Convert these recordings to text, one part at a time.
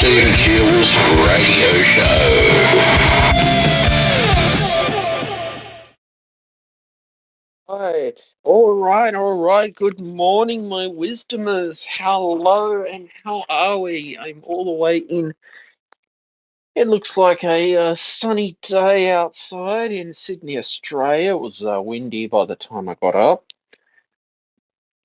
to Jill's radio show. All right. Good morning, my wisdomers. Hello, and how are we? I'm all the way in. It looks like a sunny day outside in Sydney, Australia. It was windy by the time I got up,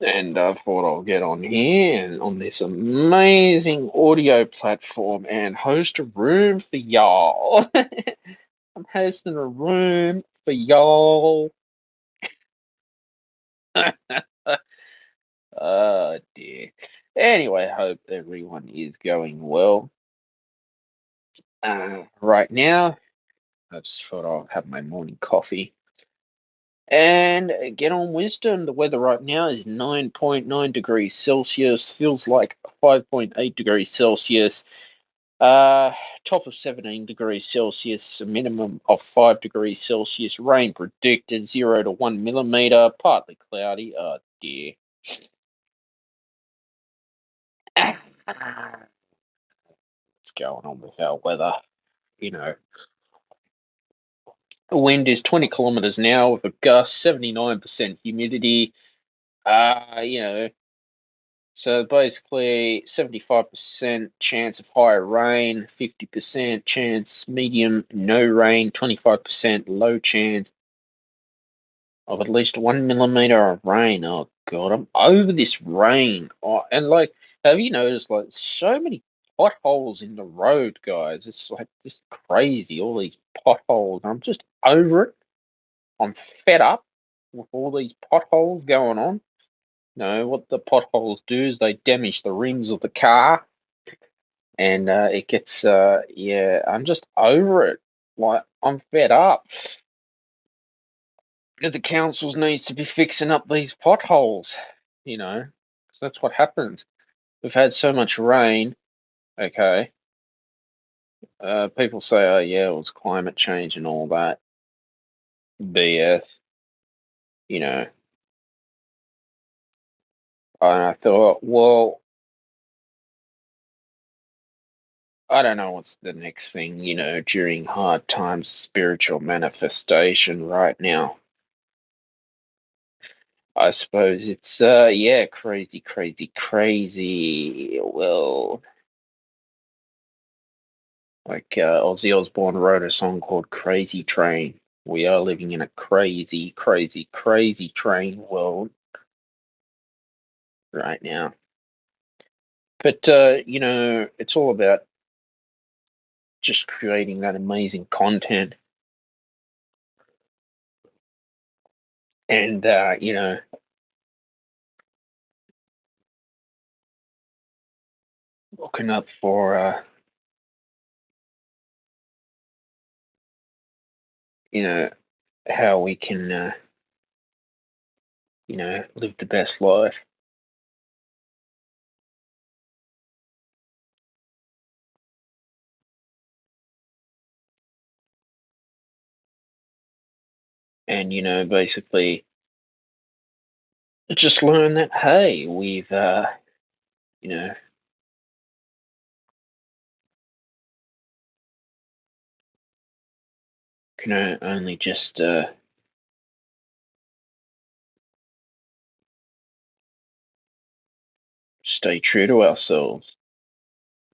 and I thought I'll get on here and on this amazing audio platform and host a room for y'all. I'm hosting a room for y'all. Oh dear. Anyway, I hope everyone is going well. Right now, I just thought I'll have my morning coffee and get on wisdom. The weather right now is 9.9 degrees Celsius, feels like 5.8 degrees Celsius, top of 17 degrees Celsius, a minimum of 5 degrees Celsius, rain predicted 0 to 1 millimeter, partly cloudy. Oh dear. What's going on with our weather? You know, the wind is 20 kilometers an hour with a gust, 79% humidity. You know, so basically 75% chance of higher rain, 50% chance medium no rain, 25% low chance of at least 1 millimeter of rain. Oh God, I'm over this rain. Oh, and like, have you noticed like so many potholes in the road, guys? It's like just crazy, all these potholes. I'm just over it. I'm fed up with all these potholes going on. No, what the potholes do is they damage the rims of the car, and it gets yeah. I'm just over it. Like I'm fed up. The councils needs to be fixing up these potholes. You know, 'cause that's what happens. We've had so much rain. Okay, people say, oh yeah, it was climate change and all that BS. You know, and I thought, well, I don't know what's the next thing, during hard times, spiritual manifestation right now. I suppose it's, yeah, crazy, crazy, crazy. Well, like Ozzy Osbourne wrote a song called Crazy Train. We are living in a crazy, crazy, crazy train world right now. But, it's all about just creating that amazing content. And, looking up for, how we can, live the best life. And, basically just learn that, hey, we've, you know, can only just stay true to ourselves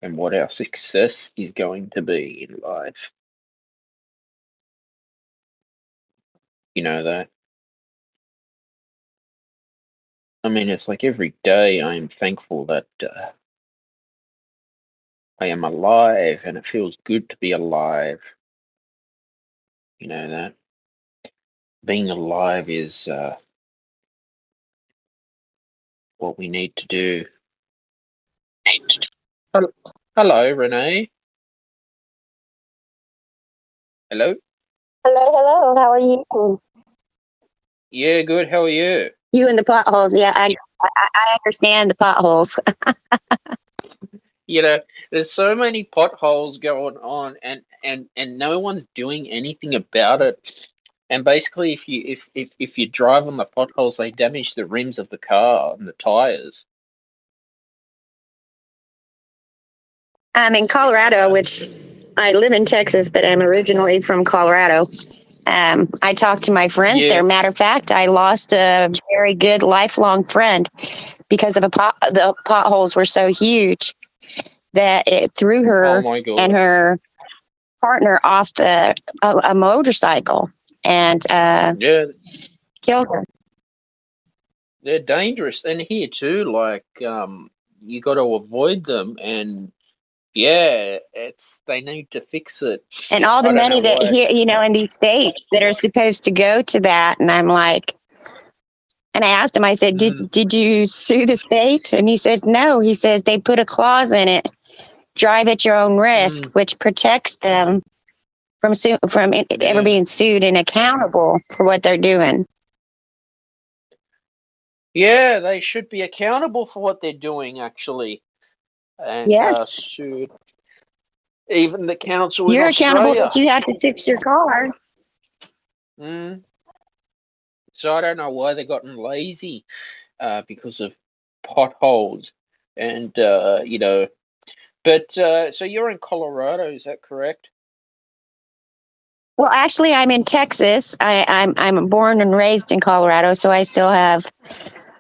and what our success is going to be in life. You know that. I mean, it's like every day I am thankful that I am alive and it feels good to be alive. You know that. Being alive is what we need to do. Hello, Renee. Hello. Hello. How are you? Yeah, good. How are you? You and the potholes. Yeah, I understand the potholes. There's so many potholes going on, and no one's doing anything about it. And basically, if you drive on the potholes, they damage the rims of the car and the tires. I'm in Colorado, which I live in Texas, but I'm originally from Colorado. I talked to my friends Yeah. there. Matter of fact, I lost a very good lifelong friend because of the potholes were so huge that it threw Oh her my and god. her partner off a motorcycle and Yeah, killed her. they're dangerous. And here too, like you got to avoid them. And yeah, it's they need to fix it. And all the I don't money know that why. here, in these states that are supposed to go to that, and I'm like, and I asked him, I said, Mm, did you sue the state? And he said, no. He says they put a clause in it, drive at your own risk, mm, which protects them from it ever yeah. being sued and accountable for what they're doing. Yeah, they should be accountable for what they're doing, actually, and Yes, sued. Even the council in you're accountable Australia. that you have to fix your car. Mm. So I don't know why they've gotten lazy, because of potholes, and But so you're in Colorado, is that correct? Well, actually, I'm in Texas. I'm born and raised in Colorado, so I still have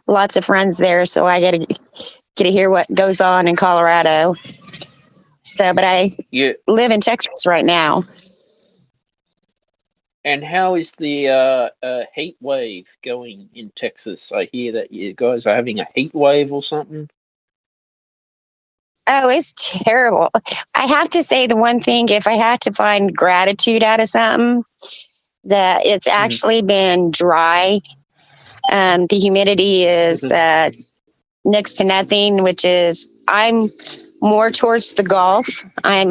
lots of friends there. So I get to hear what goes on in Colorado. So, but I Yeah. live in Texas right now. And how is the heat wave going in Texas? I hear that you guys are having a heat wave or something. Oh, it's terrible. I have to say the one thing, if I had to find gratitude out of something, that it's Hmm. actually been dry. The humidity is Hmm. next to nothing, which is I'm more towards the Gulf. I'm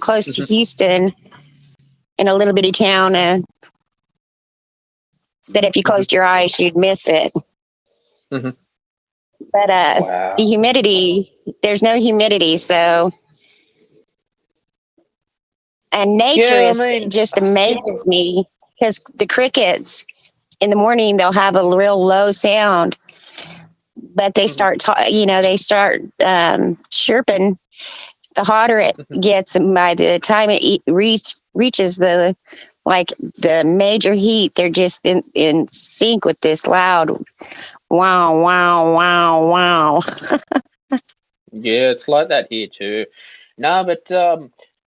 close to Hmm. Houston in a little bitty town that if you Hmm. closed your eyes, you'd miss it. Hmm. But the Wow. humidity, there's no humidity. So, and nature Yeah, I is mean, just amazes me because the crickets in the morning, they'll have a real low sound, but they mhm, start, they start chirping. The hotter it mhm. gets, and by the time it reaches the major heat, they're just in sync with this loud wow, wow, wow, wow. Yeah, it's like that here too. No, but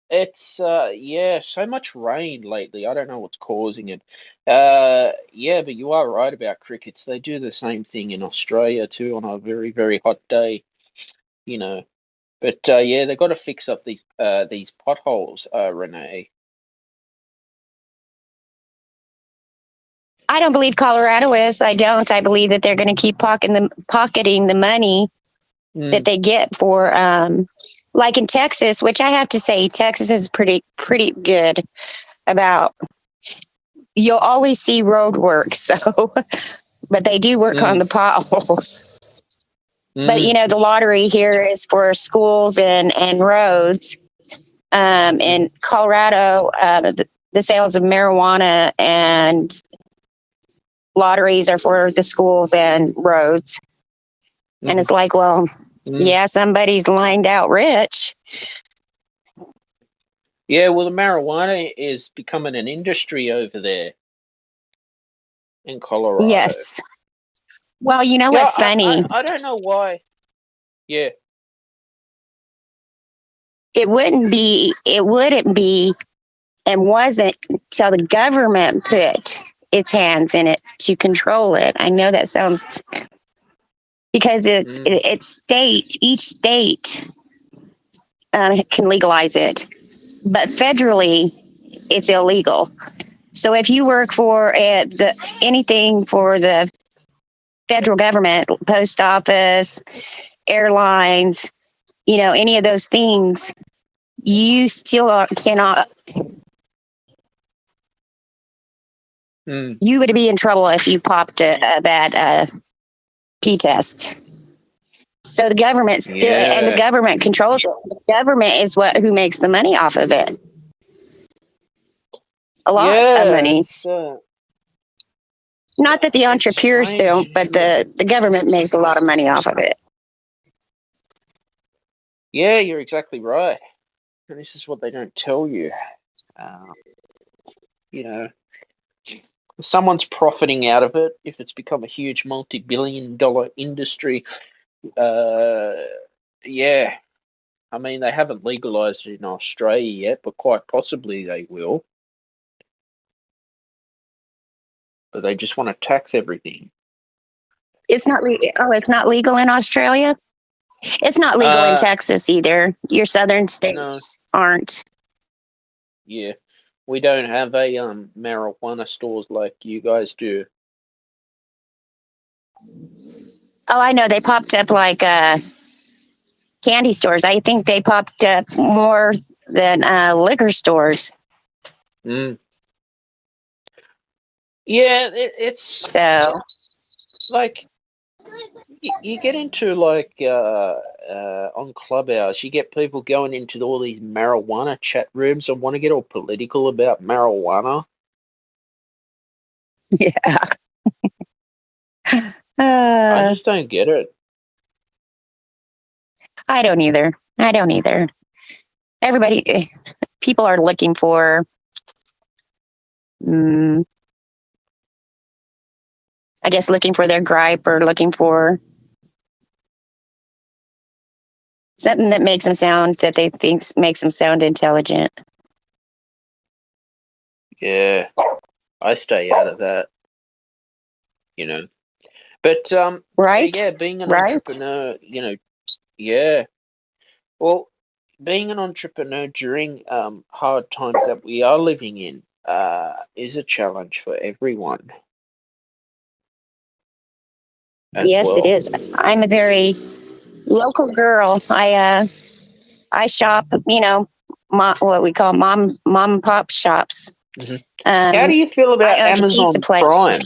it's yeah, so much rain lately. I don't know what's causing it. Yeah, but you are right about crickets. They do the same thing in Australia too on a very, very hot day, you know. But yeah, they've got to fix up these potholes, Renee. I don't believe Colorado is. I don't. I believe that they're going to keep pocketing the money that Mm, they get for, like in Texas, which I have to say, Texas is pretty good about. You'll always see road work, so but they do work on mm, the potholes. But mm, the lottery here is for schools and roads. mm, In Colorado, the sales of marijuana and lotteries are for the schools and roads. And mm, it's like, well, mm. yeah, somebody's lined out rich. Yeah, well, the marijuana is becoming an industry over there in Colorado. Yes. Well, you know Yeah, what's funny? I don't know why. Yeah. It wouldn't be and wasn't till the government put its hands in it to control it. I know that sounds because Mm, it's each state can legalize it, but federally it's illegal. So if you work for anything for the federal government, post office, airlines, any of those things, you still cannot. mm. You would be in trouble if you popped a bad P test. So the government still, and the Yeah. government controls it. The government is who makes the money off of it. A lot of Yeah, money. Not that the it's entrepreneurs strange, don't, but isn't it? the government makes a lot of money off of it. Yeah, you're exactly right. And this is what they don't tell you. Uh, you know, someone's profiting out of it. If it's become a huge multi-billion-dollar industry, uh, yeah. I mean, they haven't legalized it in Australia yet, but quite possibly they will. But they just want to tax everything. It's not. It's not legal in Australia. It's not legal in Texas either. Your southern No, states aren't. yeah, we don't have a marijuana stores like you guys do. Oh, I know. They popped up like candy stores. I think they popped up more than liquor stores. Mm. Yeah, it's So like you get into like on Clubhouse, you get people going into all these marijuana chat rooms and want to get all political about marijuana. yeah. I just don't get it. I don't either. I don't either. Everybody, people are looking for, I guess, looking for their gripe or looking for something that makes them sound, that they think makes them sound intelligent. Yeah, I stay out of that, you know. But Right? yeah, being an Right? entrepreneur, yeah. Well, being an entrepreneur during hard times that we are living in is a challenge for everyone as Yes, it well. is. I'm a very local girl. I shop, what we call mom and pop shops. Hmm. How Um, do you feel I about owned a pizza Amazon place. Prime?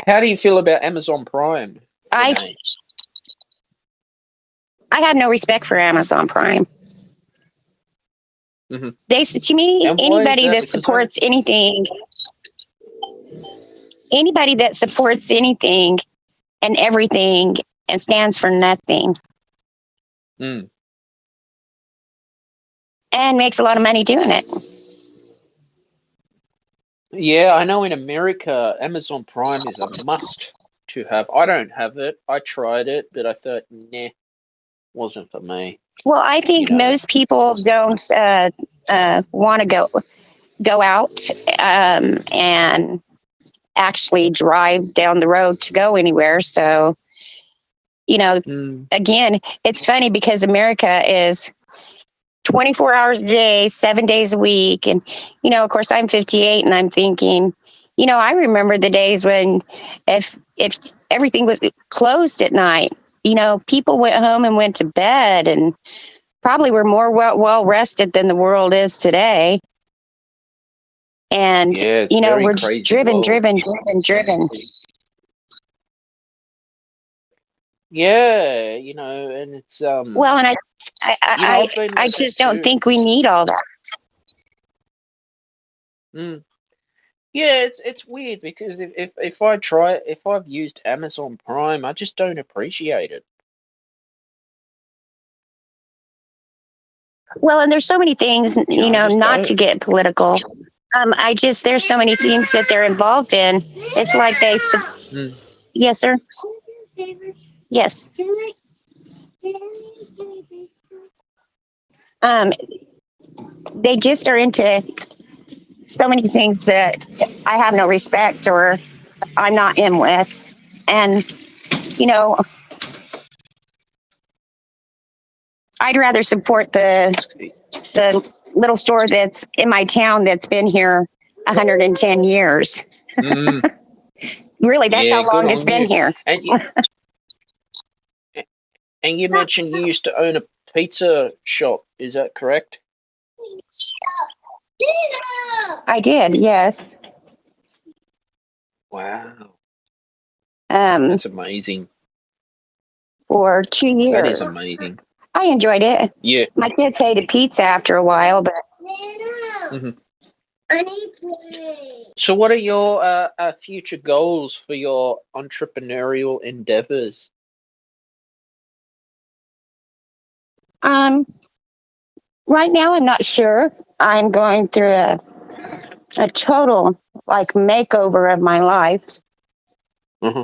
How do you feel about Amazon Prime, I Renee? I have no respect for Amazon Prime. Hmm. To me, And why is that? Because I don't. anybody that supports anything and everything and stands for nothing Mm. and makes a lot of money doing it. Yeah, I know in America, Amazon Prime is a must to have. I don't have it. I tried it, but I thought, nah, wasn't for me. Well, I You think know. most people don't want to go out and actually drive down the road to go anywhere. So, Mm. again, it's funny because America is 24 hours a day, 7 days a week. And, of course, I'm 58 and I'm thinking, I remember the days when if everything was closed at night, people went home and went to bed and probably were more well rested than the world is today. And, Yeah, it's very we're just crazy driven, world. driven, driven, driven. Yeah, and it's Well, and I've been I like that just don't too. think we need all that. Mm. Yeah, it's weird because if I've used Amazon Prime, I just don't appreciate it. Well, and there's so many things, I just not to don't. get political. There's so many things that they're involved in. It's like Mm. yes, sir. Yes. Um, they just are into so many things that I have no respect or I'm not in with. And, you know, I'd rather support the little store that's in my town that's been here 110 years. Mm. Really, that's Yeah, how good long it's on been you. here. And you mentioned you used to own a pizza shop. Is that correct? I did, yes. Wow, Um, that's amazing. for 2 years. That is amazing. I enjoyed it. Yeah. My kids hated pizza after a while, but Hmm. So, what are your future goals for your entrepreneurial endeavors? Right now, I'm not sure. I'm going through a total like makeover of my life. Mm-hmm.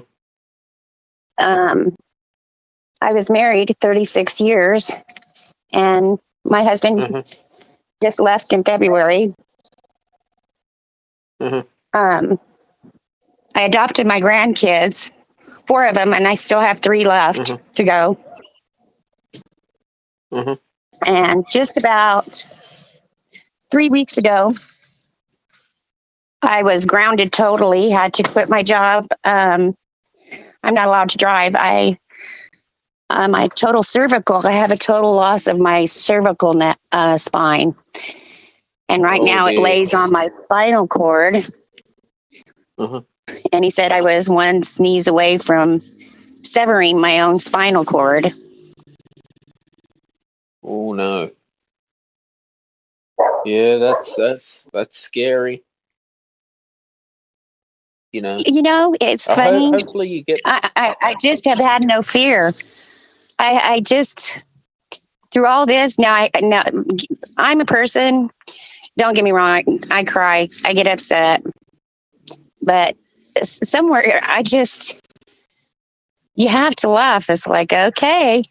I was married 36 years, and my husband Mm-hmm. just left in February. Mm-hmm. I adopted my grandkids, 4 of them, and I still have 3 left Mm-hmm. to go. Mm-hmm. And just about 3 weeks ago, I was grounded totally, had to quit my job. I'm not allowed to drive. My total cervical, I have a total loss of my cervical spine. And right Oh now it dear. lays on my spinal cord. Mm-hmm. And he said I was one sneeze away from severing my own spinal cord. Oh no. Yeah, that's scary. You know. You know, it's funny. Hopefully you get. I just have had no fear. I just, through all this, now I'm a person, don't get me wrong, I cry, I get upset. But somewhere you have to laugh. It's like, okay,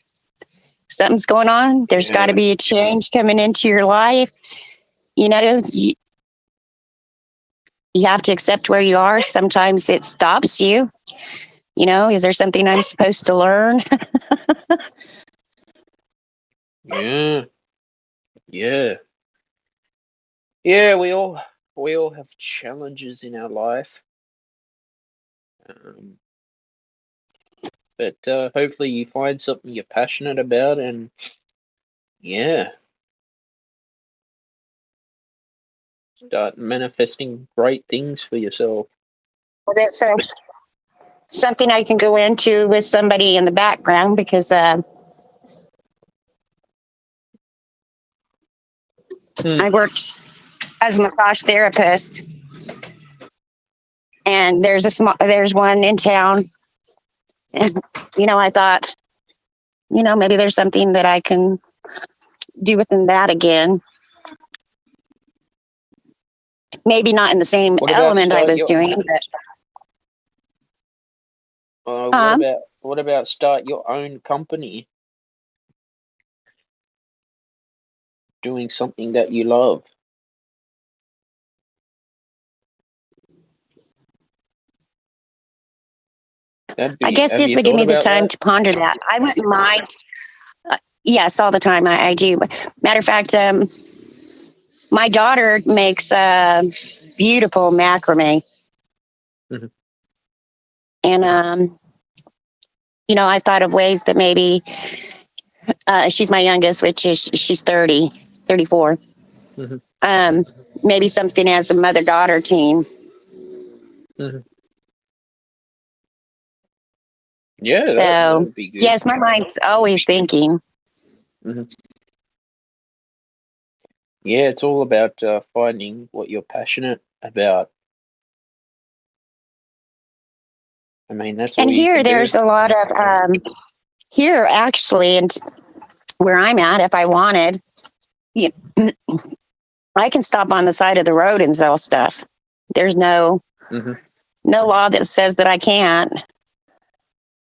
something's going on. There's got to Yeah. be a change coming into your life. You know, you have to accept where you are. Sometimes it stops you. You know, is there something I'm supposed to learn? Yeah. Yeah. Yeah. We all have challenges in our life. Um, but hopefully you find something you're passionate about, and yeah, start manifesting great things for yourself. Well, that's something I can go into with somebody in the background because Hmm. I worked as a massage therapist, and there's one in town, and I thought, maybe there's something that I can do within that again. Maybe not in the same What about element I start was your? doing, but What about start your own company, doing something that you love? That'd I be. guess Have this you would give thought me the about time that? to ponder that. I wouldn't mind. Yes, all the time. I do. Matter of fact, my daughter makes beautiful macrame, Hmm. and I thought of ways that maybe she's my youngest, which is she's 30, 34. Hmm. Um, maybe something as a mother-daughter team. Hmm. Yeah, that So would be good. yes, my mind's always thinking. Hmm. Yeah, it's all about finding what you're passionate about. I mean, that's all And you here, can do. there's a lot of here actually, and where I'm at, if I wanted, you I can stop on the side of the road and sell stuff. There's Hmm. no law that says that I can't.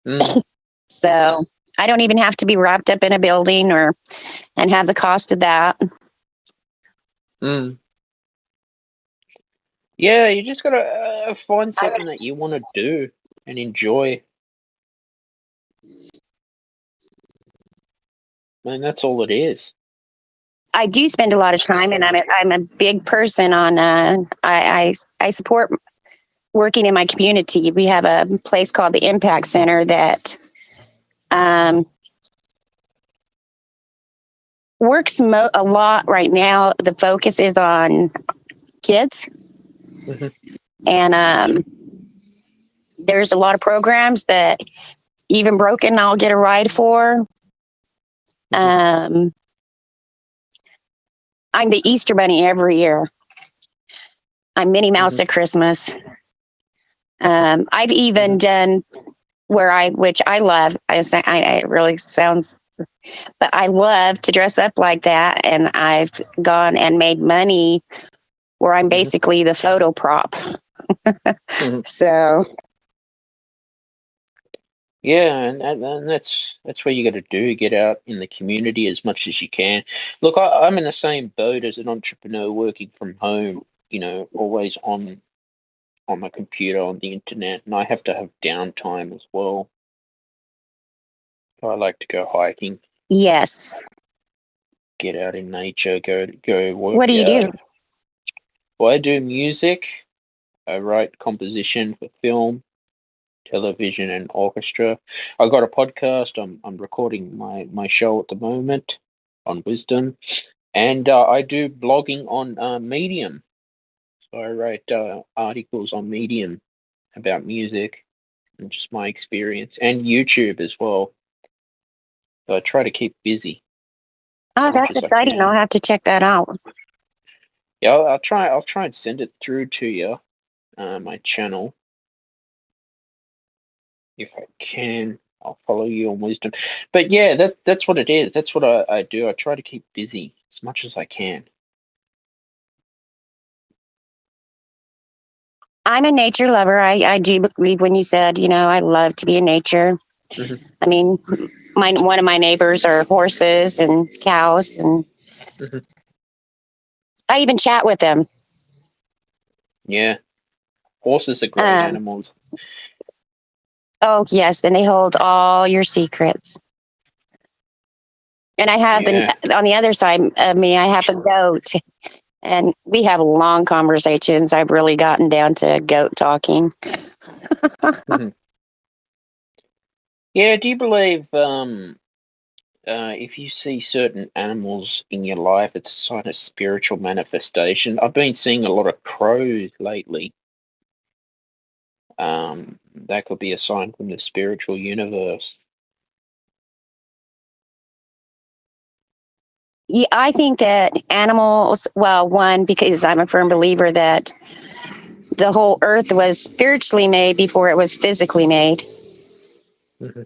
Mm. So I don't even have to be wrapped up in a building and have the cost of that. Mm. Yeah, you just gotta find something that you want to do and enjoy. I mean, that's all it is. I do spend a lot of time, and I'm a big person on. I support working in my community. We have a place called the Impact Center that um, works a lot right now. The focus is on kids, Hmm. and there's a lot of programs that even broken I'll get a ride for. Hmm. I'm the Easter Bunny every year. I'm Minnie Mouse at Christmas. I've even done which I love. It really sounds, but I love to dress up like that. And I've gone and made money where I'm basically the photo prop. So Yeah, and that's what you got to do. Get out in the community as much as you can. Look, I'm in the same boat as an entrepreneur working from home. Always on my computer, on the internet, and I have to have downtime as well. I like to go hiking, yes. get out in nature, go What do work you out. do? Well, I do music. I write composition for film, television, and orchestra. I got a podcast. I'm recording my show at the moment on Wisdom, and I do blogging on Medium. So I write articles on Medium about music and just my experience, and YouTube as well. So I try to keep busy as Oh, much that's as I exciting. I'll can. have to check that out. Yeah, I'll try. I'll try and send it through to you, my channel, if I can. I'll follow you on Wisdom. But yeah, that's what it is. That's what I do. I try to keep busy as much as I can. I'm a nature lover. I do believe when you said, I love to be in nature. Hmm. I mean, one of my neighbors are horses and cows, and Hmm. I even chat with them. Yeah, horses are great Um, animals. oh yes, then they hold all your secrets. And I have Yeah. on the other side of me, I have a goat, and we have long conversations. I've really gotten down to goat talking. Hmm. Yeah. Do you believe if you see certain animals in your life, it's a sign of spiritual manifestation? I've been seeing a lot of crows lately. That could be a sign from the spiritual universe. Yeah, I think that animals, well, one, because I'm a firm believer that the whole earth was spiritually made before it was physically made. Hmm.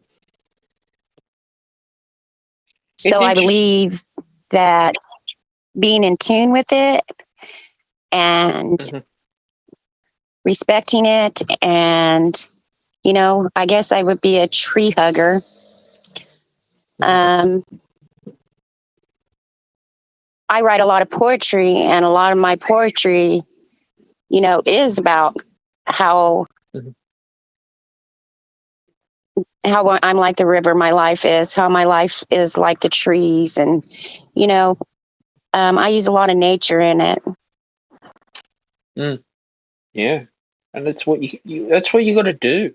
It's So I interesting. believe that being in tune with it and Hmm. respecting it, and, I guess I would be a tree hugger. Hmm. Um, I write a lot of poetry, and a lot of my poetry, is about how Hmm. I'm like the river. My life is how my life is like the trees, and you know, I use a lot of nature in it. Mm, yeah, and that's what that's what you got to do.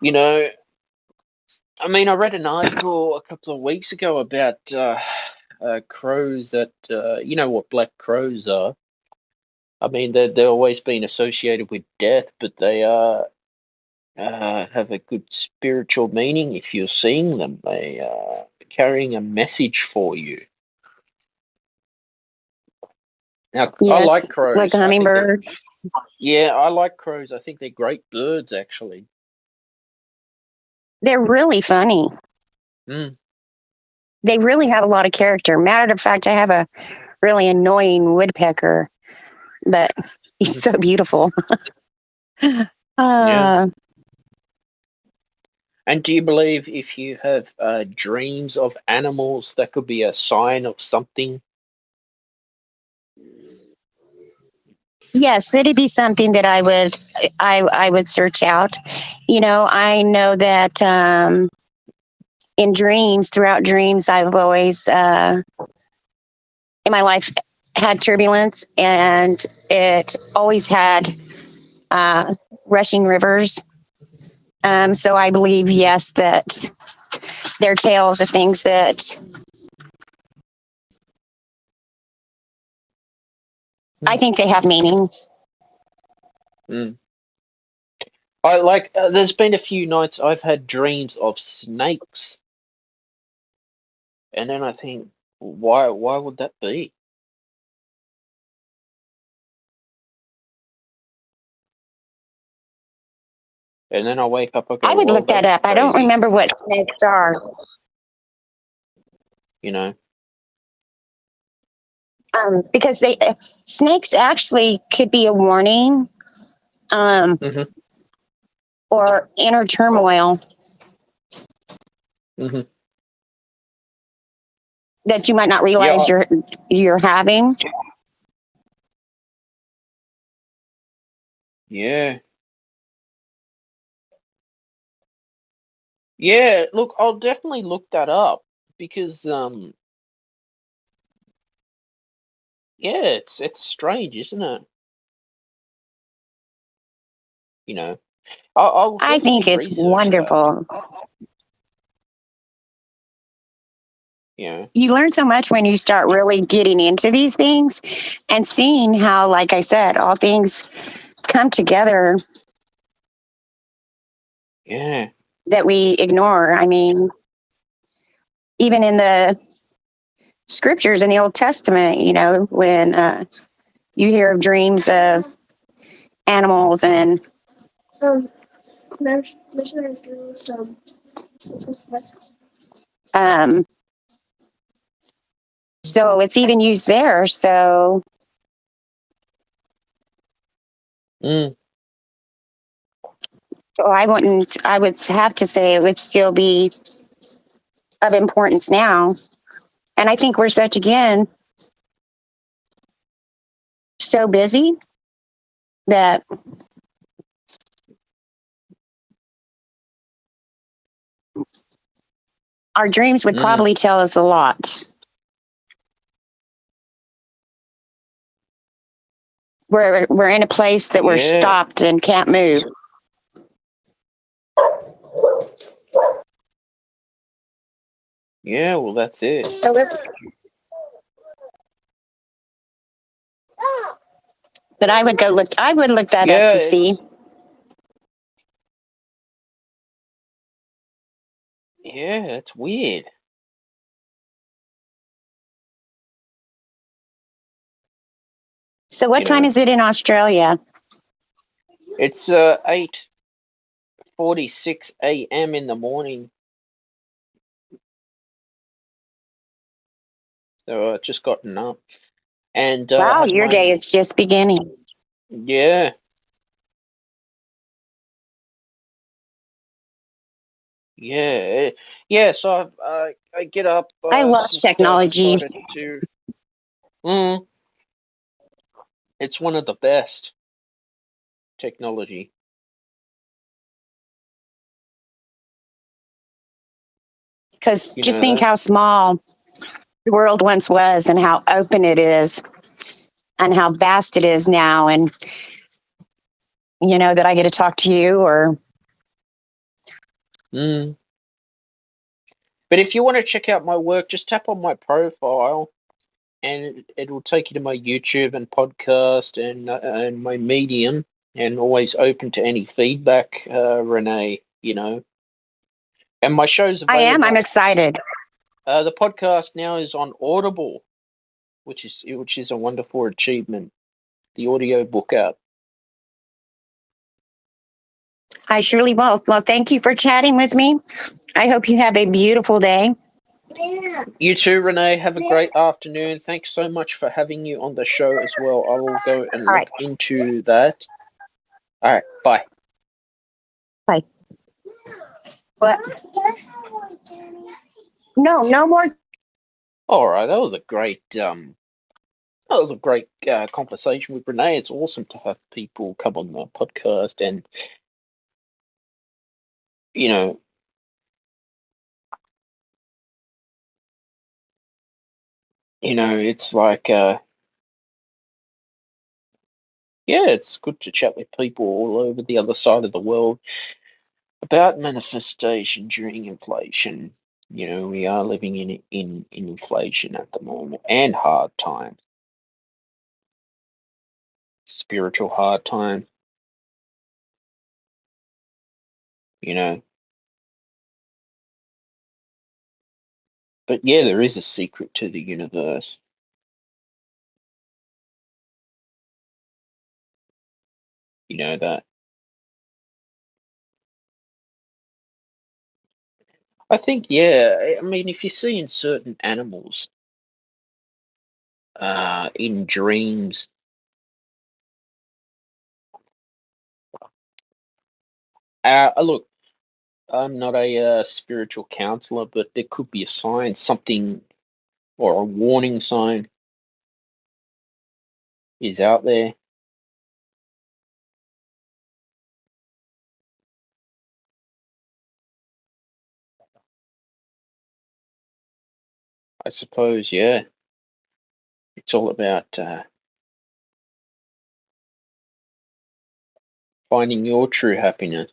You know, I mean, I read an article a couple of weeks ago about crows that you know what black crows are. I mean, they're always been associated with death, but they have a good spiritual meaning if you're seeing them. They are carrying a message for you. Now, I like Yes, like a crows. I think that, hummingbird. yeah, I like crows. I think they're great birds, actually. They're really funny. Mm. They really have a lot of character. Matter of fact, I have a really annoying woodpecker, but he's Hmm. so beautiful. Yeah. uh, And do you believe if you have dreams of animals, that could be a sign of something? yes, that'd be something that I would search out. I know that in dreams, throughout dreams, I've always in my life had turbulence, and it always had uh, rushing rivers. So I believe, yes, that they're tales of things that I Mm. think they have meaning. Mm. I like. There's been a few nights I've had dreams of snakes, and then I think, why? Why would that be? And then I wake up, I go, I would well, look that that was up. I don't crazy. remember what snakes are. You know? Because they snakes actually could be a warning, hmm or inner turmoil hmm that you might not Yeah. realize you're having. Yeah. Yeah. Look, I'll definitely look that up because, yeah, it's strange, isn't it? You know, I'll I think definitely it's research that. wonderful. You know? You learn so much when you start really getting into these things and seeing how, like I said, all things come together Yeah. that we ignore. I mean, even in the scriptures in the Old Testament, when you hear of dreams of animals and um, so it's even used there. Mm. So I would have to say it would still be of importance now. And I think we're again, so busy that our dreams would Mm. probably tell us a lot. We're in a place that we're Yeah. stopped and can't move. Yeah. Well, that's it. So but I would go look. I would look that up Yeah. to see. It's weird. So what You time know, is it in Australia? it's 8:46 a.m. in the morning. So I just gotten up and Wow, had your my day is just beginning. yeah. Yeah, yeah. So I get up, I love technology. decided to. Mm, it's one of the best technology. Because You just know think that. how small the world once was and how open it is and how vast it is now. And, that I get to talk to you or Mm. But if you want to check out my work, just tap on my profile, and it will take you to my YouTube and podcast and my Medium, and always open to any feedback, Renee. And my show's I am. I'm available. excited The podcast now is on Audible, which is a wonderful achievement. The audio book app. I surely will. Well, thank you for chatting with me. I hope you have a beautiful day. You too, Renee. Have a great afternoon. Thanks so much for having you on the show as well. I will go and All right. look into that. All right, bye. Bye. What? No, no more. All right, that was a great conversation with Renee. It's awesome to have people come on the podcast, and you know, it's like, yeah, it's good to chat with people all over the other side of the world about manifestation during inflation. We are living in inflation at the moment and hard time, spiritual hard time. You know, but yeah, there is a secret to the universe. You know that. I think, yeah. I mean, if you see in certain animals, in dreams, look, I'm not a spiritual counselor, but there could be a sign, something, or a warning sign is out there. I suppose, yeah. It's all about finding your true happiness.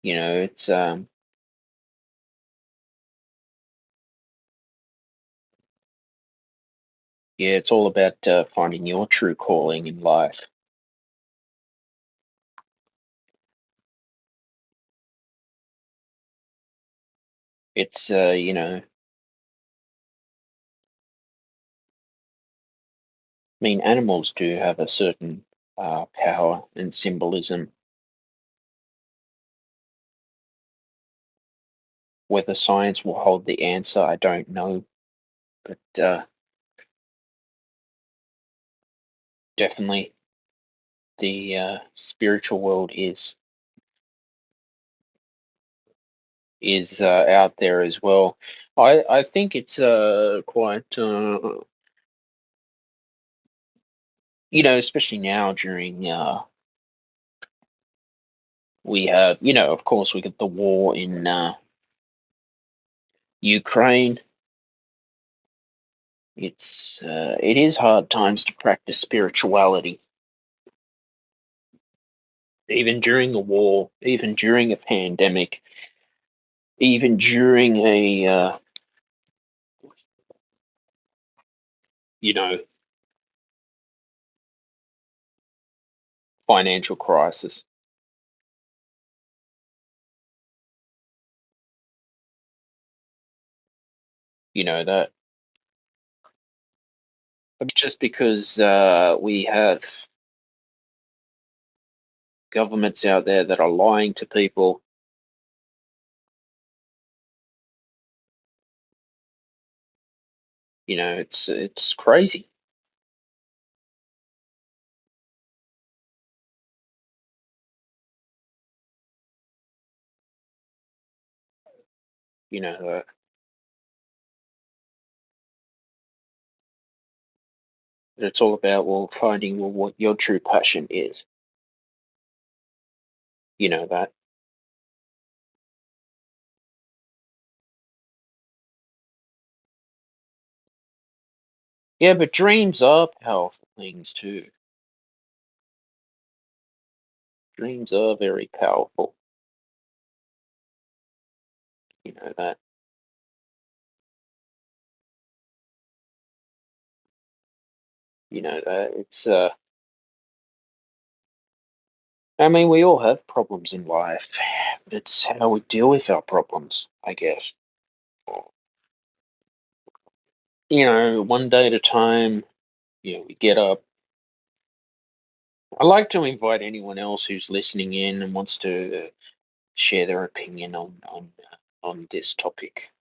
You know, it's yeah, it's all about finding your true calling in life. It's you know, I mean, animals do have a certain power and symbolism. Whether science will hold the answer, I don't know, but definitely the spiritual world is out there as well. I think it's quite especially now during we have of course we get the war in Ukraine. It is hard times to practice spirituality, even during a war, even during a pandemic, even during a you know financial crisis. You know that just because we have governments out there that are lying to people, it's crazy. You know, it's all about finding what your true passion is. You know that. Yeah, but dreams are powerful things too. Dreams are very powerful. You know that. You know that. I mean, we all have problems in life. It's how we deal with our problems, I guess. One day at a time, we get up. I like to invite anyone else who's listening in and wants to share their opinion on this topic.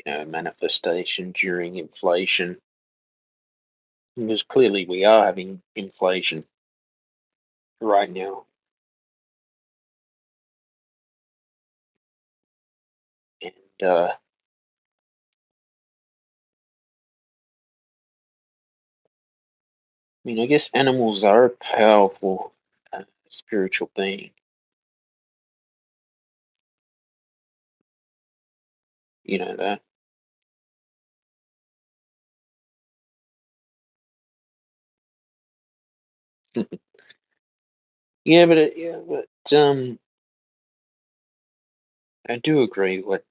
Manifestation during inflation, because clearly we are having inflation right now, and I mean, I guess animals are a powerful spiritual being. You know that. Yeah, but I do agree what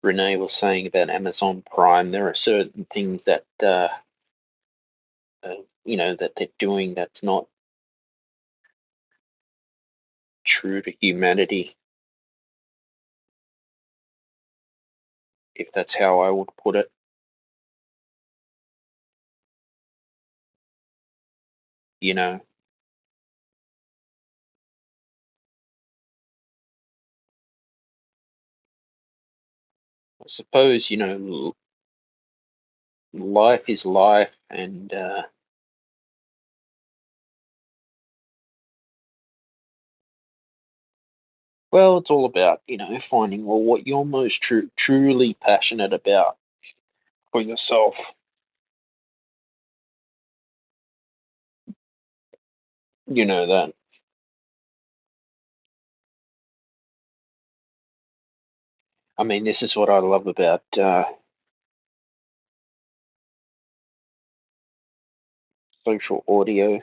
Renee was saying about Amazon Prime. There are certain things that that they're doing that's not true to humanity, if that's how I would put it. you know. I suppose, life is life, and well, it's all about, finding what you're most truly passionate about for yourself. You know that. I mean, this is what I love about social audio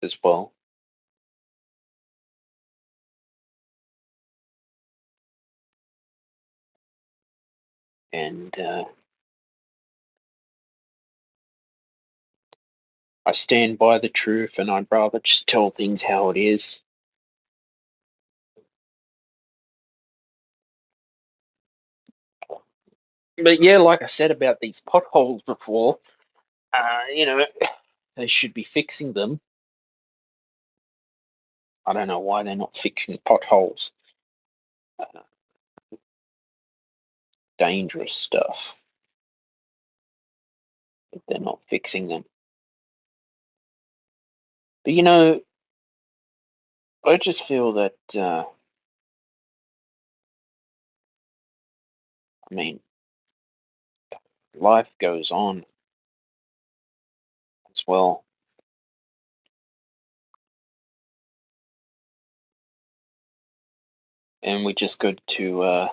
as well. And I stand by the truth, and I'd rather just tell things how it is. But yeah, like I said about these potholes before, they should be fixing them. I don't know why they're not fixing potholes. Dangerous stuff. But they're not fixing them. But I just feel that, I mean, life goes on as well. And we just got to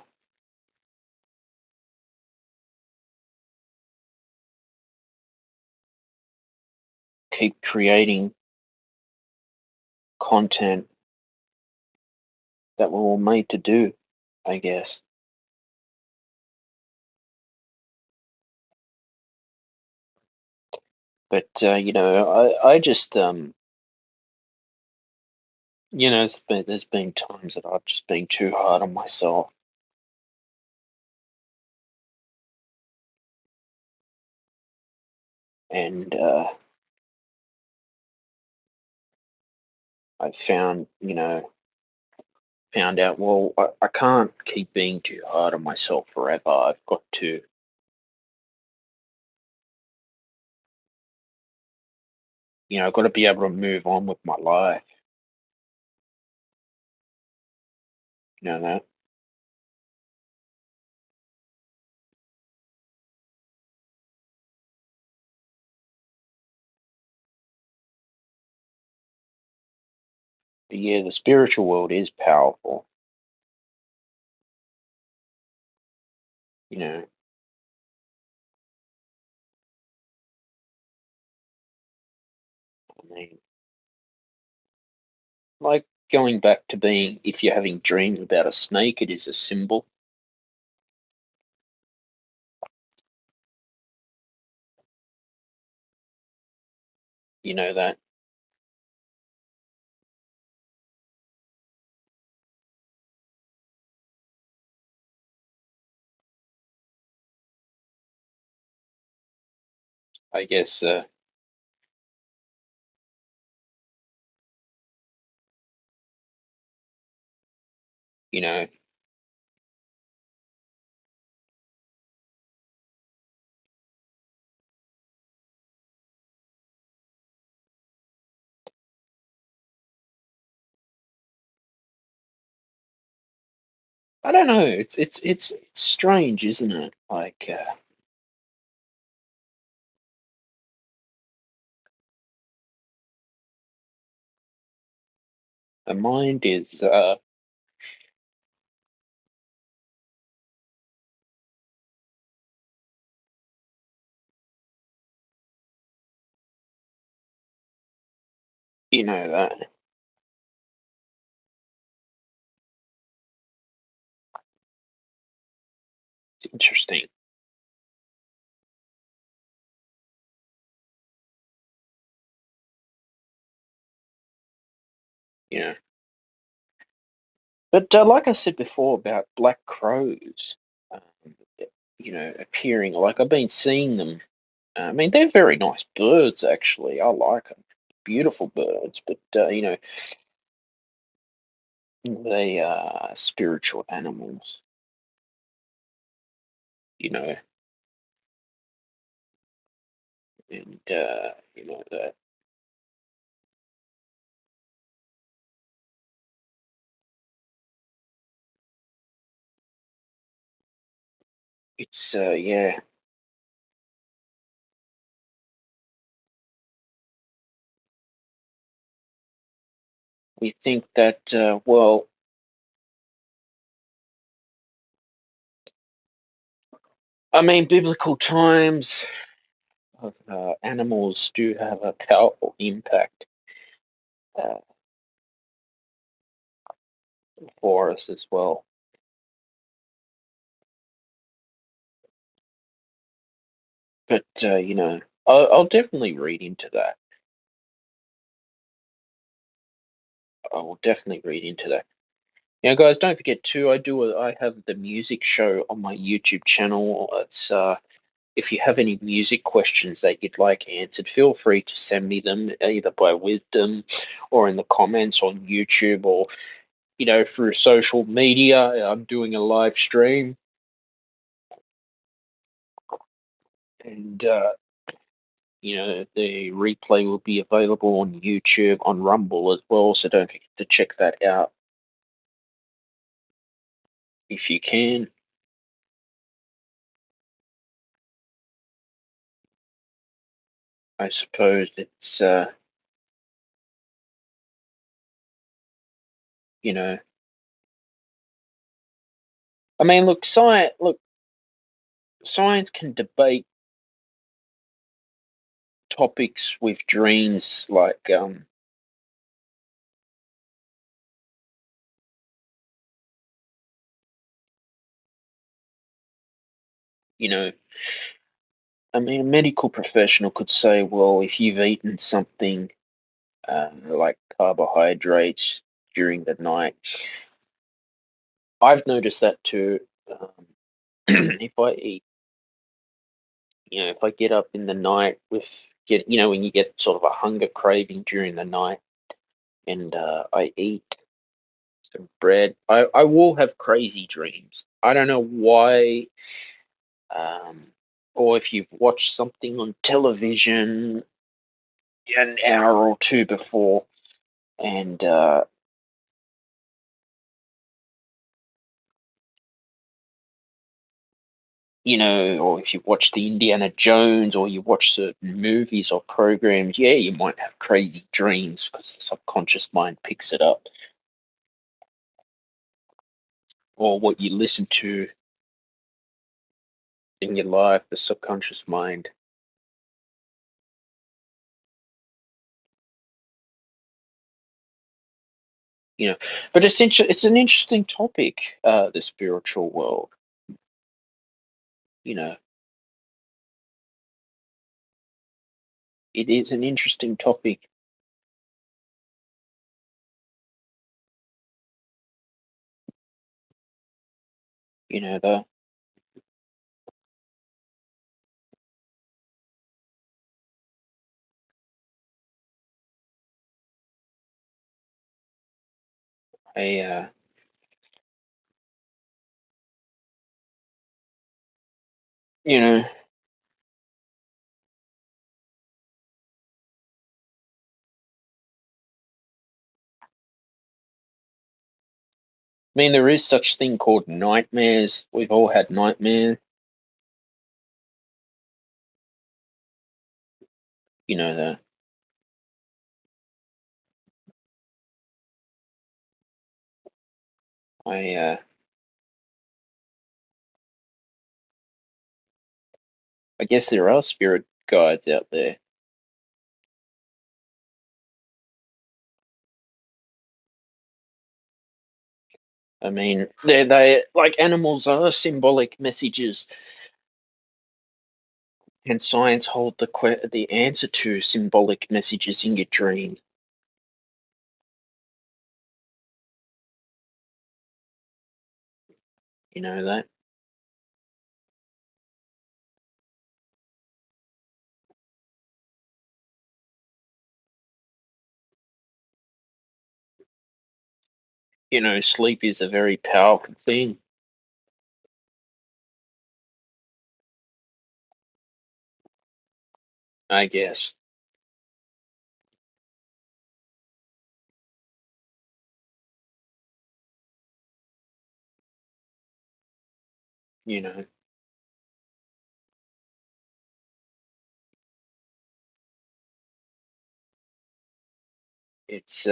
keep creating content that we're all made to do, I guess. But I just there's been times that I've just been too hard on myself, and I found out, well, I can't keep being too hard on myself forever. I've got to, I've got to be able to move on with my life. You know that. But yeah, the spiritual world is powerful. You know, I mean, like going back to being, if you're having dreams about a snake, it is a symbol. You know that. I guess, you know, I don't know. It's strange, isn't it? Like, the mind is, that. It's interesting. You know, but like I said before about black crows, um, appearing. Like I've been seeing them I mean, they're very nice birds, actually. I like them. Beautiful birds, but they are spiritual animals. You know, and that it's yeah. We think that well, I mean, biblical times of animals do have a powerful impact uh, for us as well. But I'll definitely read into that. I will definitely read into that. Now, guys, don't forget too. I have the music show on my YouTube channel. It's if you have any music questions that you'd like answered, feel free to send me them either by wisdom or in the comments on YouTube or through social media. I'm doing a live stream, and the replay will be available on YouTube, on Rumble as well. So don't forget to check that out if you can. I suppose it's you know I mean, science can debate topics with dreams like you know I mean, a medical professional could say, well, if you've eaten something like carbohydrates during the night, I've noticed that too. If I eat, if I get up in the night when you get sort of a hunger craving during the night, and I eat some bread, I will have crazy dreams. I don't know why, um, or if you've watched something on television an hour or two before, and or if you watch the Indiana Jones or you watch certain movies or programs, yeah, you might have crazy dreams because the subconscious mind picks it up, or what you listen to in your life, the subconscious mind. You know, but it's an interesting topic, the spiritual world. You know, it is an interesting topic. The I I mean, there is such thing called nightmares. We've all had nightmares. The I guess there are spirit guides out there. I mean, they like animals are symbolic messages, and science hold the answer to symbolic messages in your dream. You know that. sleep is a very powerful thing. I guess. You know, it's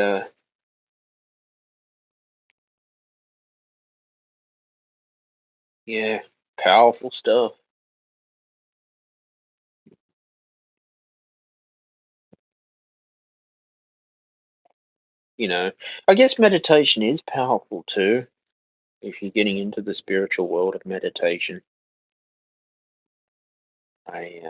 yeah, powerful stuff. I guess meditation is powerful too, if you're getting into the spiritual world of meditation. I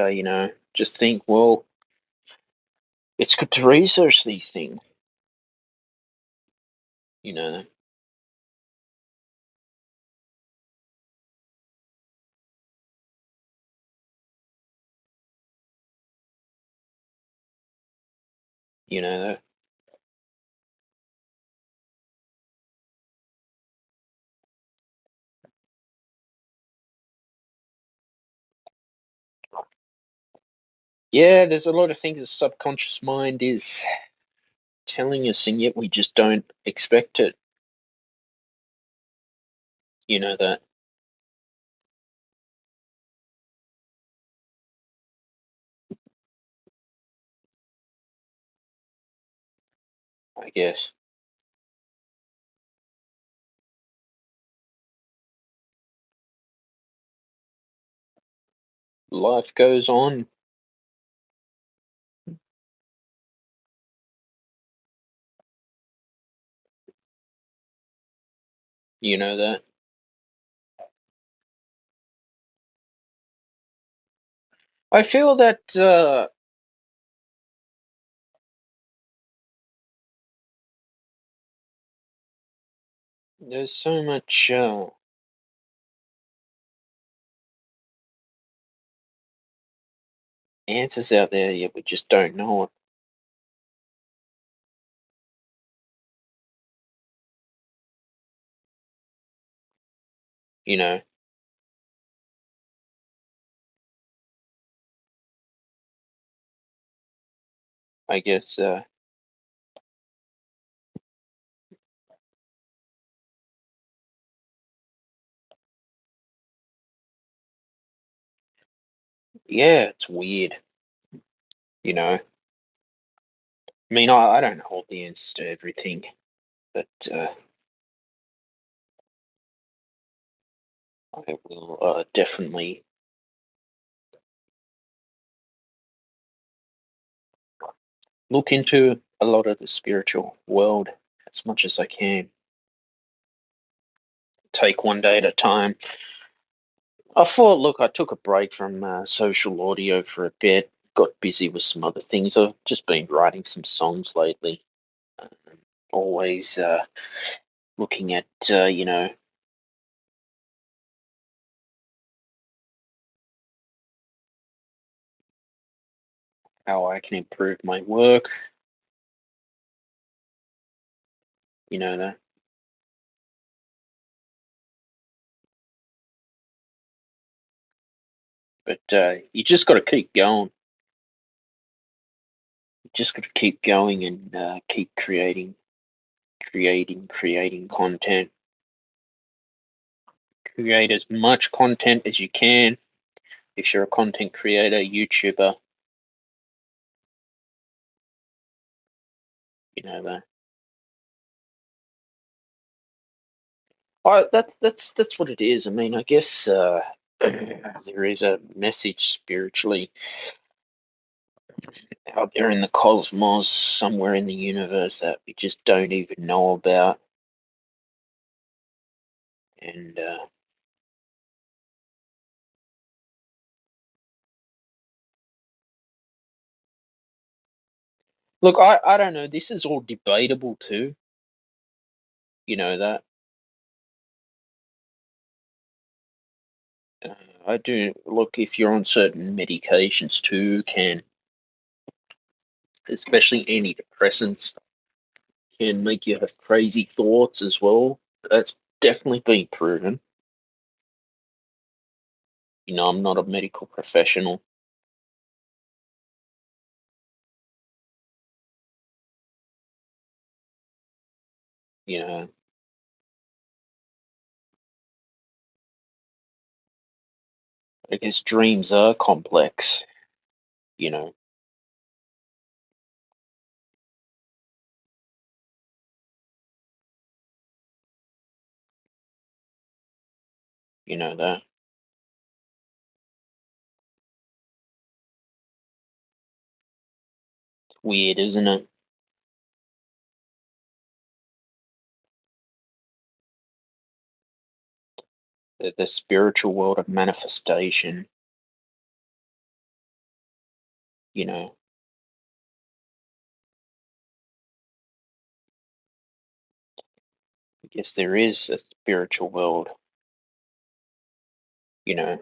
you know, just think, well, it's good to research these things. You know, you know, yeah, there's a lot of things the subconscious mind is telling us, and yet we just don't expect it. You know that, I guess. Life goes on. You know that. I feel that there's so much answers out there, yet we just don't know it. You know, I guess. Yeah, it's weird. I mean, I don't hold the answers to everything, but I will definitely look into a lot of the spiritual world as much as I can. Take one day at a time. I took a break from social audio for a bit, got busy with some other things. I've just been writing some songs lately. Um, Always looking at, how I can improve my work, that. But you just got to keep going. You just got to keep going and keep creating content. Create as much content as you can. If you're a content creator, YouTuber, that. That's what it is. I mean, I guess there is a message spiritually out there in the cosmos, somewhere in the universe that we just don't even know about, and Look, I don't know. This is all debatable too. You know that. I do look if you're on certain medications too, especially antidepressants, can make you have crazy thoughts as well. That's definitely been proven. I'm not a medical professional. You know, I guess dreams are complex. You know, you know that. It's weird, isn't it? The spiritual world of manifestation. You know, I guess there is a spiritual world. You know,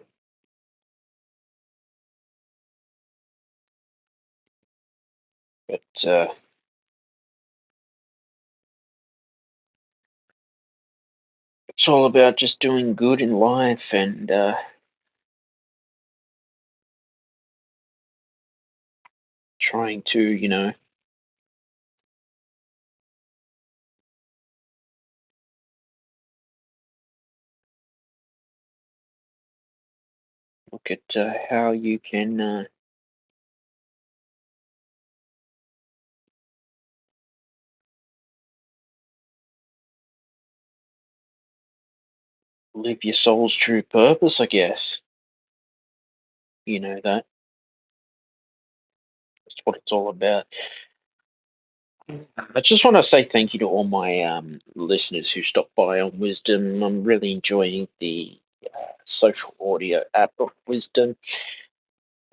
but it's all about just doing good in life and trying to, look at how you can live your soul's true purpose, I guess. You know that. That's what it's all about. I just want to say thank you to all my listeners who stopped by on Wisdom. I'm really enjoying the social audio app of Wisdom.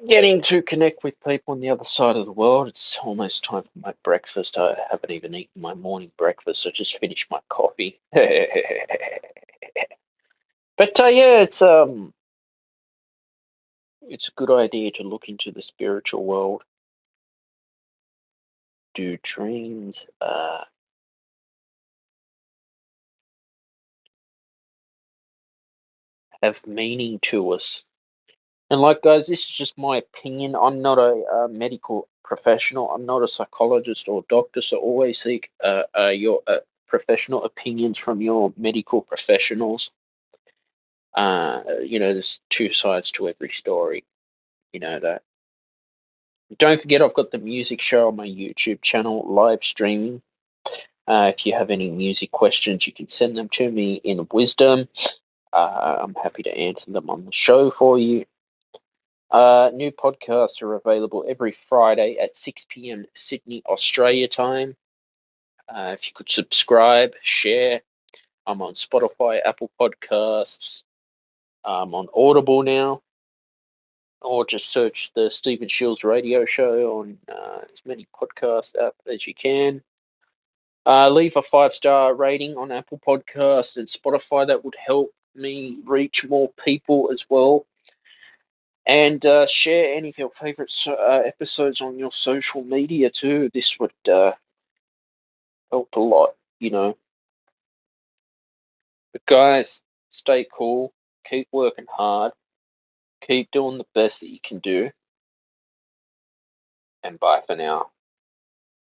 Getting to connect with people on the other side of the world. It's almost time for my breakfast. I haven't even eaten my morning breakfast. I just finished my coffee. But yeah, it's a good idea to look into the spiritual world. Do dreams have meaning to us? And like, guys, this is just my opinion. I'm not a medical professional. I'm not a psychologist or doctor. So always seek your professional opinions from your medical professionals. There's two sides to every story. You know that. Don't forget, I've got the music show on my YouTube channel, live streaming. If you have any music questions, you can send them to me in Wisdom. I'm happy to answer them on the show for you. New podcasts are available every Friday at 6 p.m. Sydney, Australia time. If you could subscribe, share. I'm on Spotify, Apple Podcasts. I'm on Audible now. Or just search the Stephen Shields radio show on as many podcast apps as you can. Leave a 5-star rating on Apple Podcasts and Spotify. That would help me reach more people as well. And share any of your favorite episodes on your social media too. This would help a lot. But guys, stay cool, keep working hard, keep doing the best that you can do, and bye for now.